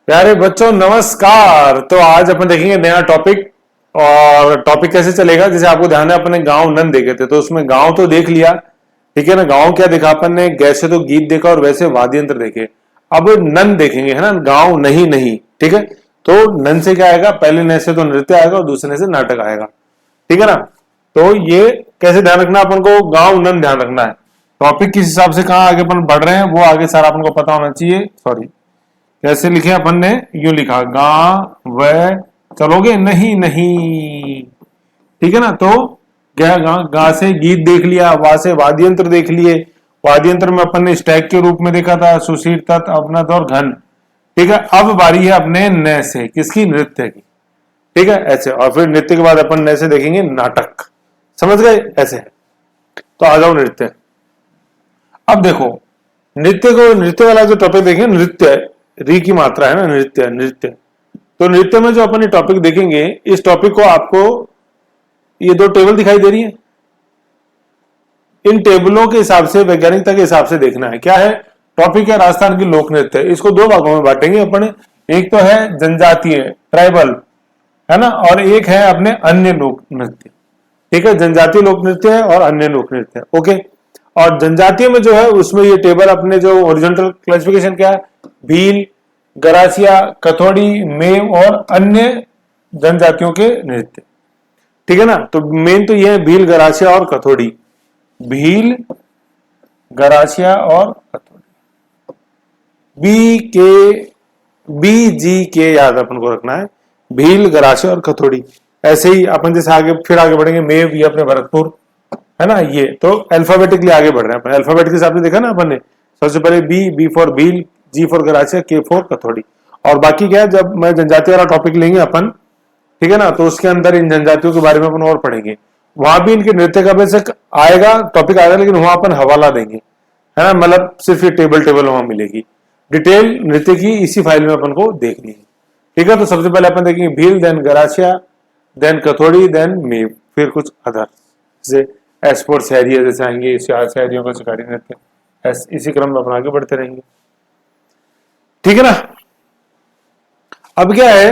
प्यारे बच्चों नमस्कार। तो आज अपन देखेंगे नया टॉपिक। और टॉपिक कैसे चलेगा, जैसे आपको ध्यान है अपने गांव नन देखे थे, तो उसमें गांव तो देख लिया, ठीक है ना। गांव क्या देखा अपन ने, कैसे तो गीत देखा और वैसे वाद्य यंत्र देखे। अब नन देखेंगे, है ना, गांव नहीं नहीं, ठीक है। तो नन से क्या आएगा, पहले न से तो नृत्य आएगा और दूसरे से नाटक आएगा, ठीक है ना। तो ये कैसे ध्यान रखना अपन को, गांव नन ध्यान रखना है। टॉपिक किस हिसाब से कहाँ आगे अपन बढ़ रहे हैं वो आगे सारा अपन को पता होना चाहिए। सॉरी, कैसे लिखे अपन ने, यूं लिखा गा व चलोगे नहीं नहीं, ठीक है ना। तो क्या गा, गा से गीत देख लिया, वा से वाद्य यंत्र देख लिए। वाद्य यंत्र में अपन ने स्टैक के रूप में देखा था, सुशीर, तत्, अवनत और घन, ठीक है। अब बारी है अपने न से, किसकी, नृत्य की, ठीक है, ऐसे। और फिर नृत्य के बाद अपन न से देखेंगे नाटक, समझ गए, ऐसे। तो आ जाओ नृत्य। अब देखो नृत्य को, नृत्य वाला जो टॉपिक देखेंगे, नृत्य री की मात्रा है ना, नृत्य नृत्य। तो नृत्य में जो अपन ये टॉपिक देखेंगे, इस टॉपिक को आपको ये दो टेबल दिखाई दे रही है, इन टेबलों के हिसाब से, वैज्ञानिकता के हिसाब से देखना है। क्या है टॉपिक, है राजस्थान की लोक नृत्य। इसको दो भागों में बांटेंगे अपन। एक तो है जनजातीय, ट्राइबल, है ना, और एक है अपने अन्य लोक नृत्य, ठीक है। जनजातीय लोक नृत्य है और अन्य लोक नृत्य, ओके। और जनजातीय में जो है उसमें ये टेबल अपने जो ओरिजेंटल क्लासिफिकेशन क्या है, भील, गरासिया, कथोड़ी, मेव और अन्य जनजातियों के नृत्य, ठीक है ना। तो मेन तो ये है भील, गरासिया और कथोड़ी। भील, गरासिया और कथोड़ी, बी जी के याद अपन को रखना है, भील, गरासिया और कथोड़ी। ऐसे ही अपन जैसे आगे फिर आगे बढ़ेंगे, मेव ये अपने भरतपुर, है ना। ये तो अल्फाबेटिकली आगे बढ़ रहे हैं अपन, अल्फाबेट के हिसाब से देखा ना अपन ने। सबसे पहले B for Bhil, G for Garasia, K for Kathodi. और बाकी क्या है, जब मैं जनजाति वाला टॉपिक लेंगे अपन, ठीक है ना, तो उसके अंदर इन जनजातियों के बारे में अपन और पढ़ेंगे। वहां भी इनके नृत्य का बेसिक आएगा, टॉपिक आएगा, लेकिन वहां अपन हवाला देंगे, है ना। मतलब सिर्फ ये टेबल टेबल वहां मिलेगी, डिटेल नृत्य की इसी फाइल में अपन को देखनी है, ठीक है। तो सबसे पहले अपन देखेंगे Bhil, then Garasia, then Kathodi, then Meo, फिर कुछ अदर जैसे एस्पोर्ट शहरिया जैसे आएंगे, शहरियों का शिकारी नृत्य। इसी क्रम में अपन आगे बढ़ते रहेंगे, ठीक है ना। अब क्या है,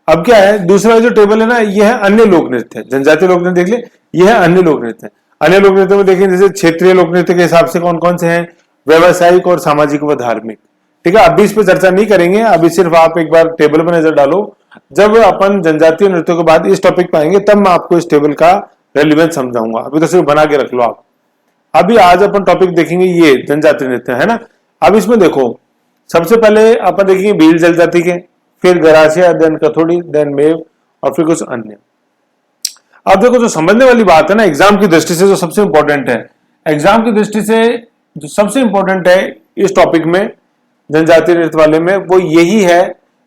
अब क्या है, दूसरा जो टेबल है ना, ये है अन्य लोक नृत्य। जनजातीय लोक नृत्य देख ले, ये है अन्य लोक नृत्य। अन्य लोक नृत्य में देखें जैसे क्षेत्रीय लोक नृत्य के हिसाब से कौन कौन से हैं, व्यवसायिक और सामाजिक व धार्मिक, ठीक है। अभी इस पर चर्चा नहीं करेंगे, अभी सिर्फ आप एक बार टेबल पर नजर डालो। जब अपन जनजातीय नृत्यों के बाद इस टॉपिक पे आएंगे तब मैं आपको इस टेबल का रेलिवेंस समझाऊंगा, अभी तो सिर्फ बना के रख लो आप। अभी आज अपन टॉपिक देखेंगे ये जनजातीय नृत्य, है ना। अब इसमें देखो सबसे पहले अपन देखेंगे भील जनजाति के, फिर गरासिया, देन कथोड़ी, देन मेव और फिर कुछ अन्य। अब देखो जो समझने वाली बात है ना, एग्जाम की दृष्टि से जो सबसे इंपॉर्टेंट है, एग्जाम की दृष्टि से जो सबसे इंपॉर्टेंट है इस टॉपिक में, जनजातीय नृत्य वाले में, वो यही है,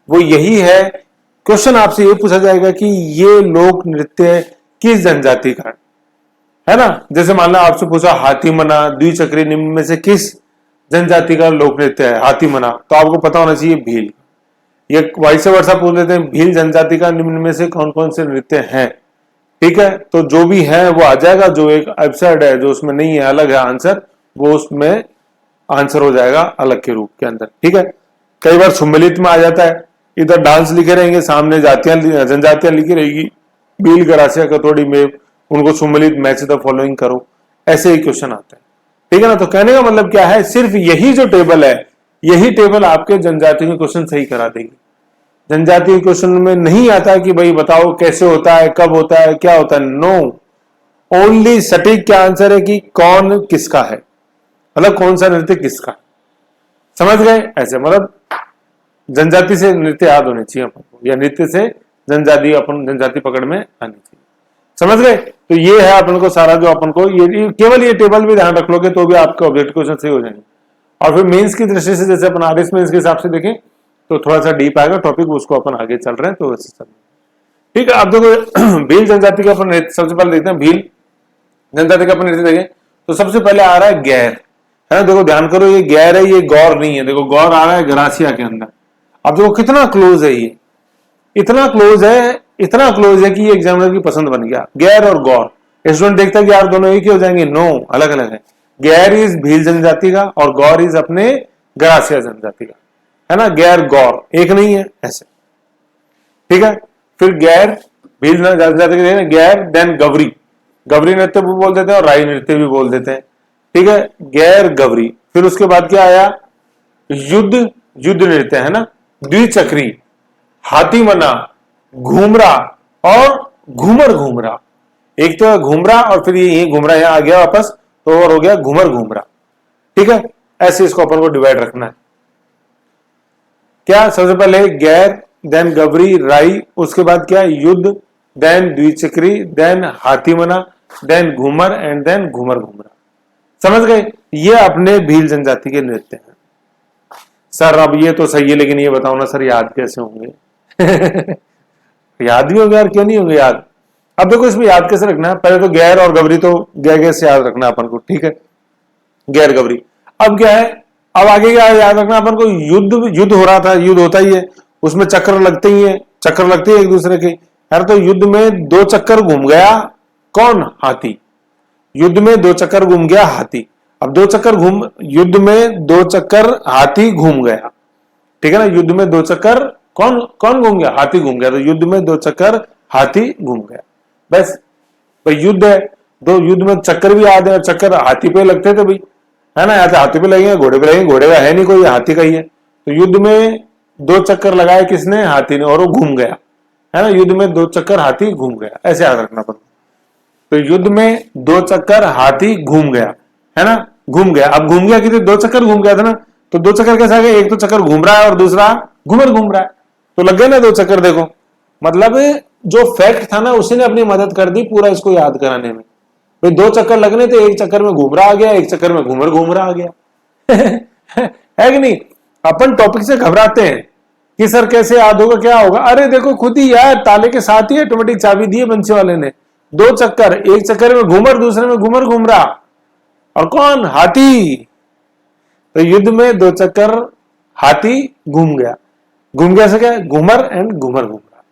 वो यही है। क्वेश्चन आपसे ये पूछा जाएगा कि ये लोक नृत्य किस जनजाति का है ना। जैसे मान लो आपसे पूछा हाथी मना द्विचक्री निम्न में से किस जनजाति का लोक नृत्य है, हाथी मना, तो आपको पता होना चाहिए भील। ये वाइस वर्षा पूछ लेते हैं, भील जनजाति का निम्न में से कौन कौन से नृत्य हैं, ठीक है। तो जो भी है वो आ जाएगा, जो एक एब्सर्ड है, जो उसमें नहीं है, अलग है आंसर, वो उसमें आंसर हो जाएगा अलग के रूप के अंदर, ठीक है। कई बार सम्मिलित में आ जाता है, इधर डांस लिखे रहेंगे, सामने जातियां जनजातियां लिखी रहेगी, भील, गरासिया, कथोड़ी, मेव, उनको सम्मिलित मैच द फॉलोइंग करो, ऐसे ही क्वेश्चन आता है, ठीक है ना। तो कहने का मतलब क्या है, सिर्फ यही जो टेबल है, यही टेबल आपके जनजाति के क्वेश्चन सही करा देगी। जनजातीय क्वेश्चन में नहीं आता कि भाई बताओ कैसे होता है, कब होता है, क्या होता है, नो। ओनली सटीक क्या आंसर है कि कौन किसका है, मतलब कौन सा नृत्य किसका, समझ गए, ऐसे। मतलब जनजाति से नृत्य याद होने चाहिए अपन को, या नृत्य से जनजाति, अपन जनजाति पकड़ में आनी चाहिए, समझ गए। तो ये है अपन को सारा, जो अपन को ये केवल ये टेबल भी ध्यान रख लोगे तो भी आपके ऑब्जेक्टिव क्वेश्चन सही हो जाएंगे। और फिर मेंस की दृष्टि से, जैसे अपन आरएस मेंस के हिसाब से देखें तो थोड़ा सा डीप आएगा टॉपिक, उसको अपन आगे चल रहे हैं तो वैसे चल, ठीक है। अब देखो भील जनजाति का अपन सबसे पहले देखते हैं, भील जनजाति का अपन नृत्य देखें तो सबसे पहले आ रहा है गैर, है ना। देखो ध्यान करो, ये गैर है, ये गौर नहीं है। देखो गौर आ रहा है गरासिया के अंदर। अब देखो कितना क्लोज है, ये इतना क्लोज है, इतना क्लोज है कि ये एग्जामिनर की पसंद बन गया, गैर और गौर। स्टूडेंट देखता है कि यार दोनों एक ही हो जाएंगे, नो, अलग अलग है। गैर इज भील जनजाति का और गौर इज अपने गरासिया जनजाति का, है ना। गैर गौर एक नहीं है ऐसे, ठीक है। फिर गैर भील जनजाति के गैर, देन गवरी, गवरी नृत्य भी बोल देते हैं और राई नृत्य भी बोल देते हैं, ठीक है। गैर गवरी, फिर उसके बाद क्या आया, युद्ध, युद्ध नृत्य, है ना। द्विचक्री, हाथी मना, घूमरा और घूमर घूमरा। एक तो घूमरा और फिर ये घूमरा यहां आ गया वापस, तो और हो गया घूमर घूमरा, ठीक है। ऐसे इसको अपन को डिवाइड रखना है। क्या, सबसे पहले गैर, देन गवरी, राई, उसके बाद क्या, युद्ध, then Dwichakri, then Hathimana, then Ghoomar and then Ghoomar Ghoomra. समझ गए, ये अपने भील जनजाति के नृत्य हैं। सर अब ये तो सही है, लेकिन ये बताओ ना सर याद कैसे होंगे? याद भी होंगे यार, क्यों नहीं होंगे याद। अब देखो इसमें याद कैसे रखना है, पहले तो गैर और गवरी तो गैर से याद रखना अपन को, ठीक है। गैर गवरी, अब क्या है, अब आगे क्या याद रखना अपन को, युद्ध, युद्ध हो रहा था, युद्ध होता ही है, उसमें चक्र लगते ही है, चक्र लगते हैं एक दूसरे के यार। तो युद्ध में 2 चक्कर घूम गया कौन, हाथी। युद्ध में 2 चक्कर घूम गया हाथी। अब 2 चक्कर घूम, युद्ध में 2 चक्कर हाथी घूम गया, ठीक है ना। युद्ध में 2 चक्कर कौन कौन घूम गया, हाथी घूम गया। तो युद्ध में 2 चक्कर हाथी घूम गया, बस भाई युद्ध है। दो युद्ध में चक्कर भी याद है, और चक्कर हाथी पे लगते थे भाई, है ना। या तो हाथी पे लगेंगे, घोड़े पे लगेंगे, घोड़े का है नहीं कोई, हाथी का ही है। तो युद्ध में 2 चक्कर लगाए किसने, हाथी ने, और वो घूम गया, है ना। युद्ध में 2 चक्कर हाथी घूम गया, ऐसे याद रखना पड़ता। तो युद्ध में 2 चक्कर हाथी घूम गया, है ना, घूम गया। अब घूम गया कितने, 2 चक्कर घूम गया था ना। तो 2 चक्कर कैसे आ गए, एक तो चक्कर घूम रहा है और दूसरा घूमर घूम रहा है, तो लग गए ना 2 चक्कर। देखो मतलब जो फैक्ट था ना उसी ने अपनी मदद कर दी पूरा इसको याद कराने में। भाई 2 चक्कर लगने थे, एक चक्कर में घूम रहा आ गया, एक चक्कर में घूमर घूम रहा आ गया। है कि नहीं। अपन टॉपिक से घबराते हैं कि सर कैसे याद होगा, क्या होगा। अरे देखो खुद ही यार, ताले के साथ ही ऑटोमेटिक चाबी दी है बंसी वाले ने। 2 चक्कर, एक चक्कर में घूमर, दूसरे में घूमर घूम रहा, और कौन, हाथी। तो युद्ध में 2 चक्कर हाथी घूम गया, घूम गया से क्या, घूमर एंड घूमर घूम रहा।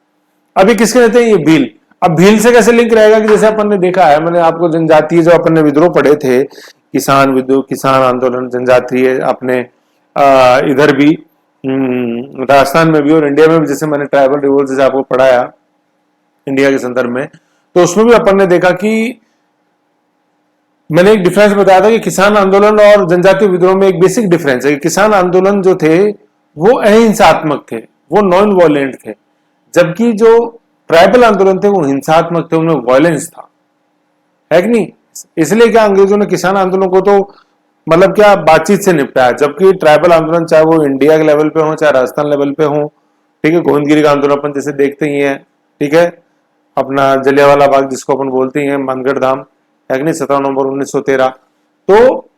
अभी किसके रहते हैं, ये भील। अब भील से कैसे लिंक रहेगा, कि जैसे अपन ने देखा है, मैंने आपको जनजातीय जो अपन ने विद्रोह पढ़े थे, किसान विद्रोह, किसान आंदोलन, जनजातीय अपने इधर भी राजस्थान में भी और इंडिया में भी, जैसे मैंने ट्राइबल रिवोल्ट जैसे आपको पढ़ाया इंडिया के संदर्भ में, तो उसमें भी अपन ने देखा कि मैंने एक डिफरेंस बताया था कि किसान आंदोलन और जनजातीय विद्रोह में एक बेसिक डिफरेंस है कि किसान आंदोलन जो थे वो अहिंसात्मक थे, वो नॉन वॉयलेंट थे, जबकि जो ट्राइबल आंदोलन थे वो हिंसात्मक थे, उनमें वायलेंस था, है कि नहीं। इसलिए क्या अंग्रेजों ने किसान आंदोलन को तो मतलब क्या बातचीत से निपटाया, जबकि ट्राइबल आंदोलन चाहे वो इंडिया के लेवल पे हो चाहे राजस्थान लेवल पे हो, ठीक है। गोविंदगिरी का आंदोलन अपन जैसे देखते ही है, ठीक है। अपना जलियांवाला बाग जिसको अपन बोलते हैं, मानगढ़ धाम, है कि नहीं, 17 नवंबर 1913। तो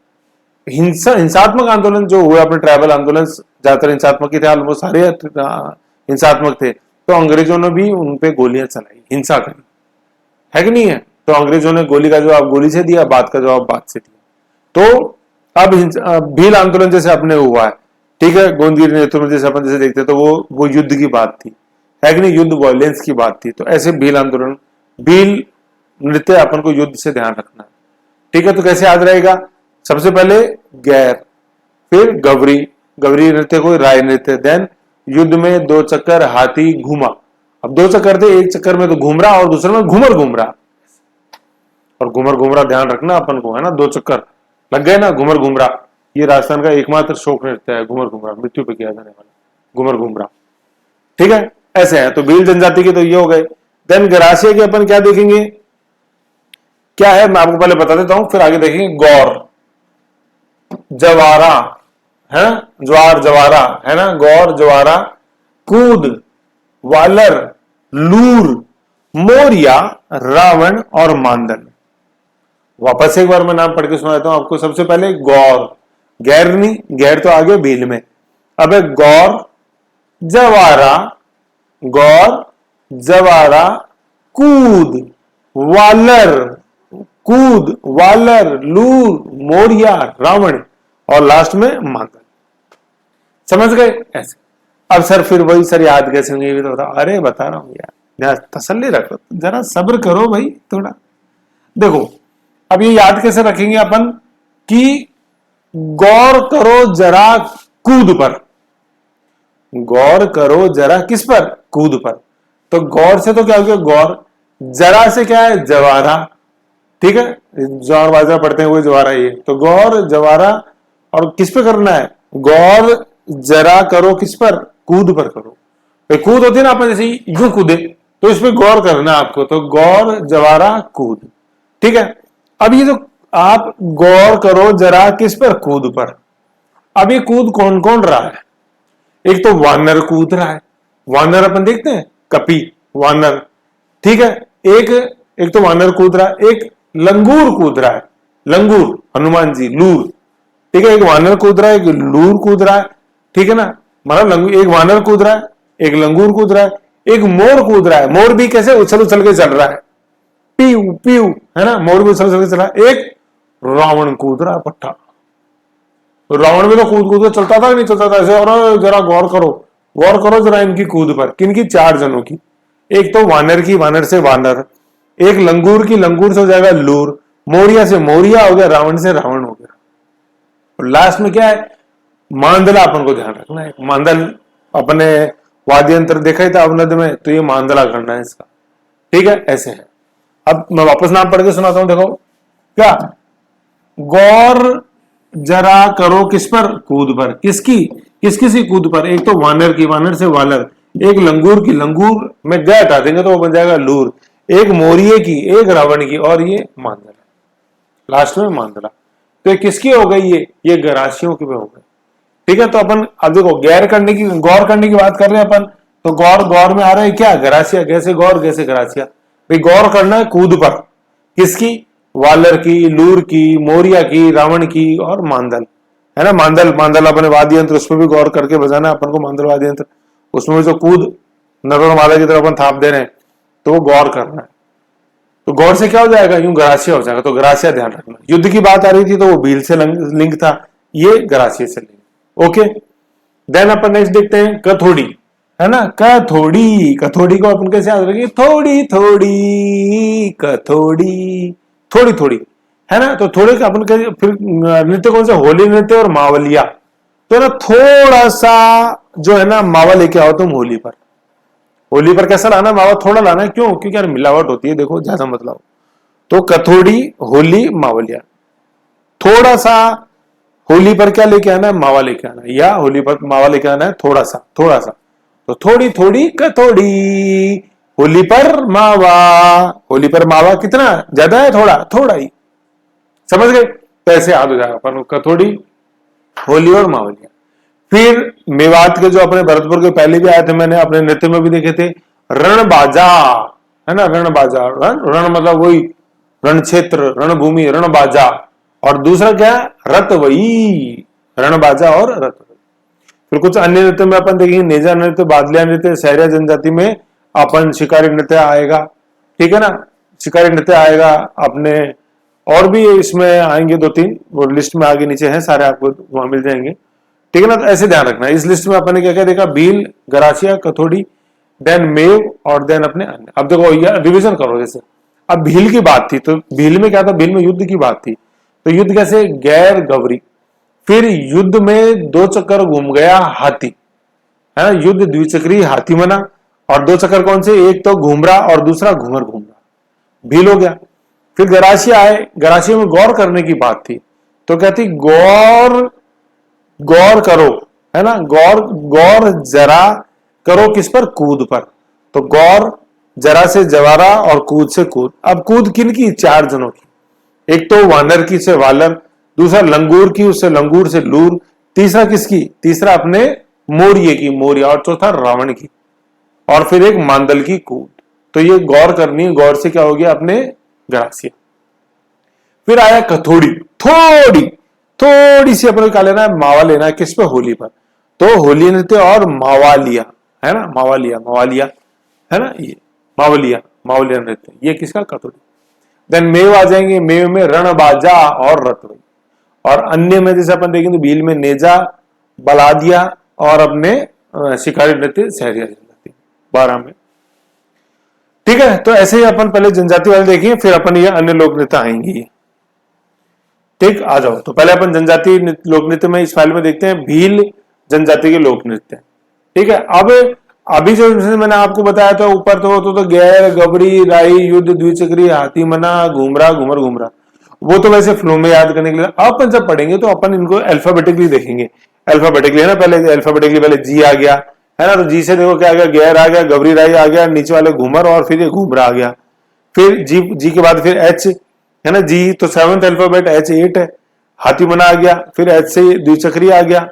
हिंसात्मक आंदोलन जो हुए अपने ट्राइबल आंदोलन ज्यादातर हिंसात्मक ही थे, ऑलमोस्ट सारे हिंसात्मक थे। तो अंग्रेजों ने भी उनपे गोलियां चलाई, हिंसा करी, है कि नहीं है। तो अंग्रेजों ने गोली का जवाब गोली से दिया, बात का जवाब बात से दिया। तो अब भील आंदोलन जैसे अपने हुआ है, ठीक है, गोविंदगिरी नेतृत्व में जैसे अपन जैसे देखते तो वो युद्ध की बात थी, है कि नहीं, युद्ध वायलेंस की बात थी। तो ऐसे भील आंदोलन, भील नृत्य अपन को युद्ध से ध्यान रखना है, ठीक है। तो कैसे याद रहेगा, सबसे पहले गैर, फिर गवरी, गवरी नृत्य को राय नृत्य, देन युद्ध में 2 चक्कर हाथी घूमा। अब 2 चक्कर थे, एक चक्कर में तो घूम रहा और दूसरे में घूमर घूम रहा, और घूमर घूम रहा ध्यान रखना अपन को, है ना। 2 चक्कर लग गए ना, घूमर घूम रहा। ये राजस्थान का एकमात्र शोक नृत्य है, घूमर घूम रहा, मृत्यु पे किया जाने वाला घूमर घूम रहा, ठीक है। ऐसे है। तो भील जनजाति के तो ये हो गए। देन गरासिया के अपन क्या देखेंगे, क्या है मैं आपको पहले बता देता हूं, फिर आगे देखेंगे। गौर, जवारा, है ना, ज्वार जवारा, है ना, गौर जवारा, कूद, वालर, लूर, मोरिया, रावण और मांदन। वापस एक बार मैं नाम पढ़ के सुना देता हूं आपको। सबसे पहले गौर, गैर नहीं, गैर तो आगे भील में। अब है गौर जवारा, गौर जवारा, कूद, वालर, कूद, वालर, लूर, मोरिया, रावण और लास्ट में मांदन। समझ गए ऐसे। अब सर फिर वही सर याद कैसे होंगे, ये भी तो बताओ। अरे बता रहा हूं यार, तसल्ली रखो, जरा सब्र करो भाई थोड़ा। देखो अब ये याद कैसे रखेंगे अपन कि गौर करो जरा कूद पर। गौर करो जरा किस पर? कूद पर। तो गौर से तो क्या हो गया? गौर। जरा से क्या है? जवारा। ठीक है, ज्वार बाजरा पढ़ते हैं वो जवारा ये। तो गौर जवारा, और किस पे करना है? गौर जरा करो किस पर? कूद पर करो। तो कूद होती है ना, अपन जैसे यूं कूदे, तो इस पे गौर करना है आपको। तो गौर जवारा कूद। ठीक है, अब ये जो आप गौर करो जरा किस पर? कूद पर। अब ये कूद कौन कौन रहा है? एक तो वानर कूद रहा है। वानर अपन देखते हैं, कपी वानर। ठीक है, एक तो वानर कूद रहा है, एक लंगूर कूद रहा है। लंगूर हनुमान जी, लूर। ठीक है, एक वानर कूद रहा है, एक लूर कूद रहा है। ठीक है ना, मतलब एक वानर कूद रहा है, एक लंगूर कूद रहा है, एक मोर कूद रहा है। मोर भी कैसे? उछल उछल के चल रहा है, पीऊ पीऊ, है ना, मोर भी उछल उछल के चल रहा है। एक रावण कूद रहा है, पट्टा। रावण भी तो कूद कूद के चलता था, नहीं चलता था ऐसे? और जरा गौर करो जरा इनकी कूद पर। किनकी? 4 जनों की। एक तो वानर की, वानर से वानर। एक लंगूर की, लंगूर से हो जाएगा लूर। मोरिया से मोरिया हो गया, रावण से रावण हो गया। और लास्ट में क्या है? मांदला अपन को ध्यान रखना है। मांदल अपने वाद्य यंत्र देखा ही था अवनद में, तो ये मांदला करना है इसका। ठीक है, ऐसे है। अब मैं वापस नाम पढ़ के सुनाता हूं, देखो क्या। गौर जरा करो किस पर? कूद पर। किसकी? किस किसी कूद पर? एक तो वानर की, वानर से वानर। एक लंगूर की, लंगूर में ग हटा देंगे तो वो बन जाएगा लूर। एक मोरिये की, एक रावण की, और ये मांदला, लास्ट में मांदला। तो ये किसकी हो गई? ये गरासियों की हो गई। ठीक है, तो अपन अब देखो गौर करने की बात कर रहे हैं अपन। तो गौर में आ रहा है क्या? गरासिया। कैसे गौर, कैसे गरासिया? भाई गौर करना है कूद पर। किसकी? वालर की, लूर की, मोरिया की, रावण की, और मांदल, है ना। मांदल अपने वाद्य यंत्र, उसमें भी गौर करके बजाना अपन को। मांदल वाद्य यंत्र, उसमें जो कूद नरोर माला की तरफ अपन थाप दे रहे हैं, तो वो गौर करना है। तो गौर से क्या हो जाएगा? यूं गरासिया हो जाएगा। तो गरासिया ध्यान रखना। युद्ध की बात आ रही थी तो वो भील से लिंक था, ये गरासिया से लिंक। ओके, देन अपन नेक्स्ट देखते हैं कथोड़ी, है ना। कथोड़ी को अपन कैसे याद रखेंगे? थोड़ी थोड़ी कथोड़ी, थोड़ी थोड़ी, है ना। तो थोड़े का अपन फिर नृत्य कौन सा? होली नृत्य और मावलिया। तो ना थोड़ा सा जो है ना मावा लेके आओ तुम होली पर। होली पर कैसा लाना? मावा थोड़ा लाना है। क्यों? क्योंकि यार मिलावट होती है, देखो ज्यादा मत लाओ। तो कथोड़ी, होली, मावलिया। थोड़ा सा होली पर क्या लेके आना है? मावा लेके आना है, या होली पर मावा लेके आना है थोड़ा सा, थोड़ा सा। तो थोड़ी थोड़ी कथोड़ी, होली पर मावा। होली पर मावा कितना ज्यादा है? थोड़ा, थोड़ा ही। समझ गए? तो ऐसे याद हो जाएगा अपन, कथोड़ी, होली और मावलिया। फिर मेवात के जो अपने भरतपुर के पहले भी आए थे, मैंने अपने नृत्य में भी देखे थे, रणबाजा, है ना। रणबाजा, रण मतलब वही रण क्षेत्र, रणभूमि, रणबाजा। और दूसरा क्या? रतवई, रणबाजा और रतवई। फिर कुछ अन्य नृत्य में अपन देखेंगे, नेजा नृत्य, बादलिया नृत्य, सहरिया जनजाति में अपन शिकारी नृत्य आएगा। ठीक है ना, शिकारी नृत्य आएगा अपने। और भी इसमें आएंगे 2-3, वो लिस्ट में आगे नीचे हैं सारे, आपको वहां मिल जाएंगे। ठीक है ना, तो ऐसे ध्यान रखना। इस लिस्ट में अपन ने क्या क्या देखा? भील, गरासिया, कथोड़ी, देन मेव, और देन अपने अन्य। अब देखो रिविजन करो। जैसे अब भील की बात थी, तो भील में क्या था? भील में युद्ध की बात थी। तो युद्ध कैसे? गैर गौरी। फिर युद्ध में 2 चक्कर घूम गया हाथी, है ना। युद्ध द्विचक्री हाथी बना। और 2 चक्कर कौन से? एक तो घूमरा और दूसरा घूमर घूमरा, भील हो गया। फिर गरासिया आए, गरासिया में गौर करने की बात थी। तो कहती गौर करो, है ना। गौर जरा करो किस पर? कूद पर। तो गौर जरा से जवारा और कूद से कूद। अब कूद किन की? 4 जनों की। एक तो वानर की से वालर, दूसरा लंगूर की, उससे लंगूर से लूर, तीसरा किसकी? तीसरा अपने मोरिये की, मोरिया, और चौथा रावण की, और फिर एक मांदल की कूद। तो ये गौर करनी है। गौर से क्या हो गया? अपने गरासिया। फिर आया कथोड़ी, थोड़ी सी अपने क्या लेना है? मावा लेना है। किस पे? होली पर। तो होली नृत्य और मावालिया, है ना। मावालिया, है ना। ये मावलिया नृत्य, ये किसका? कथोड़ी। देन मेव आ जाएंगे। मेव में रणबाजा और रतवई। और अन्य में जैसे अपन देखेंगे, भील में नेजा, बलादिया, और अपने शिकारी नृत्य सहरिया जनजाति, 12 में। ठीक है, तो ऐसे ही अपन पहले जनजाति वाले देखेंगे, फिर अपन ये अन्य लोक नृत्य आएंगे। ठीक, आ जाओ। तो पहले अपन जनजाति लोक नृत्य में इस फाइल में देखते हैं। भील, जनजाति के लोक नृत्य। ठीक है, अब अभी जो मैंने आपको बताया था ऊपर, तो गैर, गबरी, राई, युद्ध, द्विचक्री, हाथी मना, घूमरा, घूमर, घूमरा, वो तो वैसे फ्लो में याद करने के लिए। अपन जब पढ़ेंगे तो अपन इनको अल्फाबेटिकली देखेंगे। अल्फाबेटिकली है ना, पहले अल्फाबेटिकली पहले जी आ गया है ना, तो जी से देखो क्या आ गया, गैर आ गया, गबरी राई आ गया, नीचे वाले घूमर, और फिर ये घूमरा आ गया। फिर जी, जी के बाद फिर एच है ना, जी तो सेवंथ अल्फाबेट, एच 8 है। हाथी मना आ गया, फिर एच से द्विचक्री आ गया।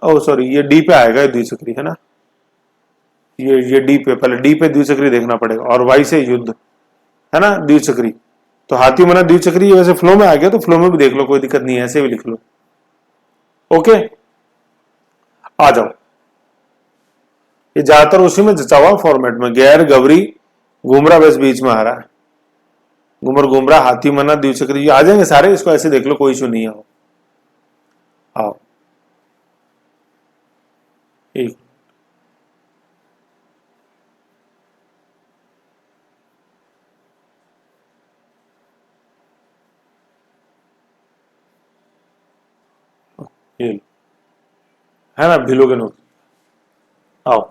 ओ सॉरी, ये डी पे आएगा द्विचक्री है ना, ये डी पे, पहले डी पे द्विचक्री देखना पड़ेगा, और वाई से युद्ध है ना, द्विचक्री। तो हाथी मना द्विचक्री वैसे फ्लो में आ गया, तो फ्लो में भी देख लो, कोई दिक्कत नहीं है, ऐसे भी लिख लो। ओके, आ जाओ। ये ज्यादातर उसी में जचा हुआ फॉर्मेट में, गैर, गबरी, घुमरा बस बीच में आ रहा है। घुमर, घुमरा, हाथी मना, द्विचक्री आ जाएंगे सारे, इसको ऐसे देख लो, कोई इशू नहीं है। आओ, एक, ये है ना, भिलो के नोट। आओ,